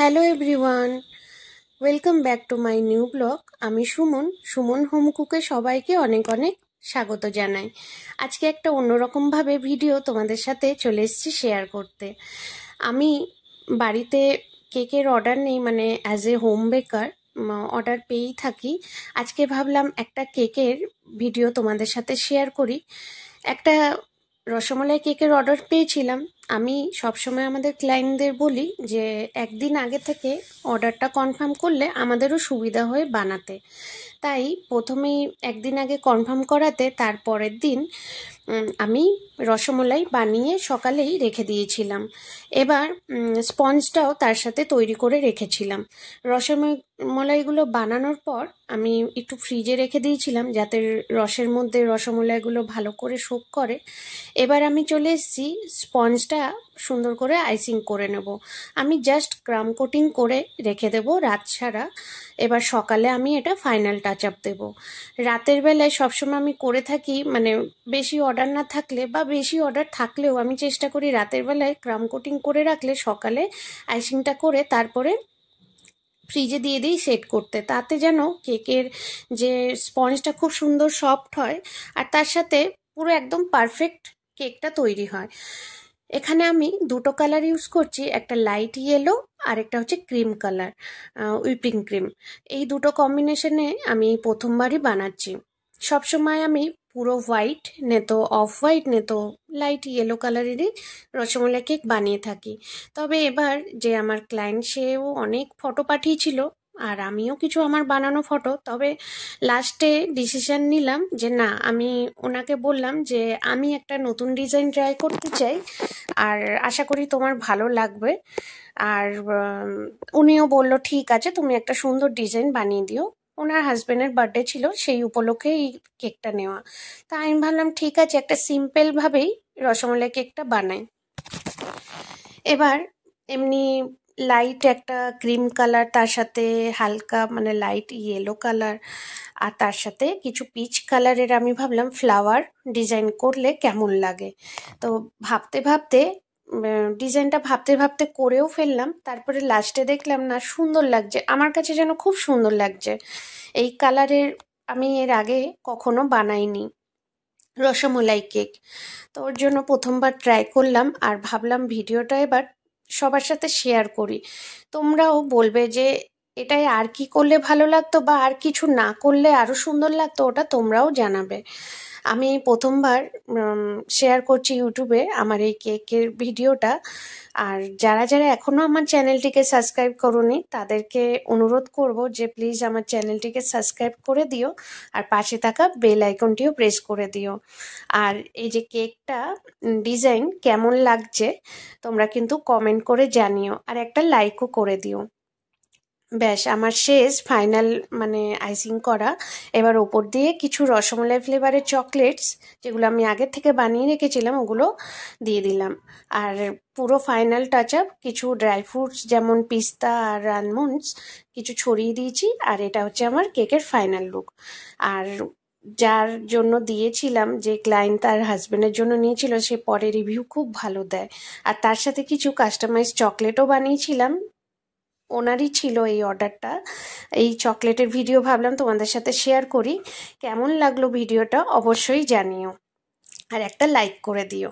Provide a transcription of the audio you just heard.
Hello everyone, welcome back to my new blog. আমি Suman home কুকে সবাইকে অনেক অনেক স্বাগত জানাই। আজকে একটা অন্যরকমভাবে ভিডিও তোমাদের সাথে চলে এসেছি শেয়ার করতে। আমি বাড়িতে কেকের অর্ডার নেই, মানে অ্যাজ এ হোম বেকার অর্ডার পেয়েই থাকি। আজকে ভাবলাম একটা কেকের ভিডিও তোমাদের সাথে শেয়ার করি। একটা রসমালাই কেকের অর্ডার পেয়েছিলাম। আমি সবসময় আমাদের ক্লায়েন্টদের বলি যে একদিন আগে থেকে অর্ডারটা কনফার্ম করলে আমাদেরও সুবিধা হয় বানাতে। তাই প্রথমেই একদিন আগে কনফার্ম করাতে তারপরের দিন আমি রসমালাই বানিয়ে সকালেই রেখে দিয়েছিলাম। এবার স্পঞ্জটাও তার সাথে তৈরি করে রেখেছিলাম। রসমালাইগুলো বানানোর পর আমি একটু ফ্রিজে রেখে দিয়েছিলাম যাতে রসের মধ্যে রসমালাইগুলো ভালো করে সোক করে। এবার আমি চলে এসেছি স্পঞ্জটা সুন্দর করে আইসিং করে নেব। আমি জাস্ট ক্রাম কোটিং করে রেখে দেব রাত সারা। এবার সকালে আমি এটা ফাইনাল টাচ আপ দেবো। রাতের বেলায় সবসময় আমি করে থাকি, মানে বেশি অর্ডার না থাকলে বা বেশি অর্ডার থাকলেও আমি চেষ্টা করি রাতের বেলায় ক্রাম কোটিং করে রাখলে সকালে আইসিংটা করে তারপরে ফ্রিজে দিয়ে দিই সেট করতে। তাতে যেন কেকের যে স্পঞ্জটা খুব সুন্দর সফট হয় আর তার সাথে পুরো একদম পারফেক্ট কেকটা তৈরি হয়। এখানে আমি দুটো কালার ইউজ করছি, একটা লাইট ইয়েলো আর একটা হচ্ছে ক্রিম কালার, হুইপিং ক্রিম। এই দুটো কম্বিনেশনে আমি প্রথমবারই বানাচ্ছি। সবসময় আমি পুরো white নেতো off white নেতো light yellow কালারেরই rasmalai cake বানিয়ে থাকি। তবে এবার যে আমার ক্লায়েন্ট সেও অনেক ফটো পাঠিয়েছিল আর আমিও কিছু আমার বানানো ফটো, তবে লাস্টে ডিসিশন নিলাম যে না, আমি ওনাকে বললাম যে আমি একটা নতুন ডিজাইন ট্রাই করতে চাই আর আশা করি তোমার ভালো লাগবে। আর উনিও বলল ঠিক আছে, তুমি একটা সুন্দর ডিজাইন বানিয়ে দিও। ওনার হাজব্যান্ডের বার্থডে ছিল, সেই উপলক্ষে এই কেকটা নেওয়া। তা আমি ভাবলাম ঠিক আছে, একটা সিম্পলভাবেই রসমালাই কেকটা বানাই। এবার এমনি লাইট একটা ক্রিম কালার, তার সাথে হালকা মানে লাইট ইয়েলো কালার আর তার সাথে কিছু পিচ কালারের আমি ভাবলাম ফ্লাওয়ার ডিজাইন করলে কেমন লাগে। তো ভাবতে ভাবতে ডিজাইনটা ভাবতে ভাবতে করেও ফেললাম। তারপরে লাস্টে দেখলাম না সুন্দর লাগছে, আমার কাছে যেন খুব সুন্দর লাগছে। এই কালারের আমি এর আগে কখনো বানাইনি রসমালাই কেক, তো ওর জন্য প্রথমবার ট্রাই করলাম আর ভাবলাম ভিডিওটা এবার সবার সাথে শেয়ার করি। তোমরাও বলবে যে এটাই আর কি করলে ভালো লাগতো বা আর কিছু না করলে আরও সুন্দর লাগতো, ওটা তোমরাও জানাবে। আমি প্রথমবার শেয়ার করছি ইউটিউবে আমার এই কেকের ভিডিওটা। আর যারা যারা এখনও আমার চ্যানেলটিকে সাবস্ক্রাইব করোনি তাদেরকে অনুরোধ করব যে প্লিজ আমার চ্যানেলটিকে সাবস্ক্রাইব করে দিও আর পাশে থাকা বেল আইকনটিও প্রেস করে দিও। আর এই যে কেকটা ডিজাইন কেমন লাগছে তোমরা কিন্তু কমেন্ট করে জানিও আর একটা লাইকও করে দিও। ব্যাস আমার শেষ ফাইনাল মানে আইসিং করা। এবার ওপর দিয়ে কিছু রসমালাই ফ্লেভারের চকলেটস যেগুলো আমি আগের থেকে বানিয়ে রেখেছিলাম ওগুলো দিয়ে দিলাম। আর পুরো ফাইনাল টাচ আপ কিছু ড্রাই ফ্রুটস যেমন পিস্তা আর আলমন্ডস কিছু ছড়িয়ে দিয়েছি। আর এটা হচ্ছে আমার কেকের ফাইনাল লুক। আর যার জন্য দিয়েছিলাম, যে ক্লায়েন্ট তার হাজব্যান্ডের জন্য নিয়েছিল, সে পরে রিভিউ খুব ভালো দেয়। আর তার সাথে কিছু কাস্টমাইজ চকলেটও বানিয়েছিলাম, ওনারই ছিল এই অর্ডারটা। এই চকলেটের ভিডিও ভাবলাম তোমাদের সাথে শেয়ার করি। কেমন লাগলো ভিডিওটা অবশ্যই জানিও আর একটা লাইক করে দিও।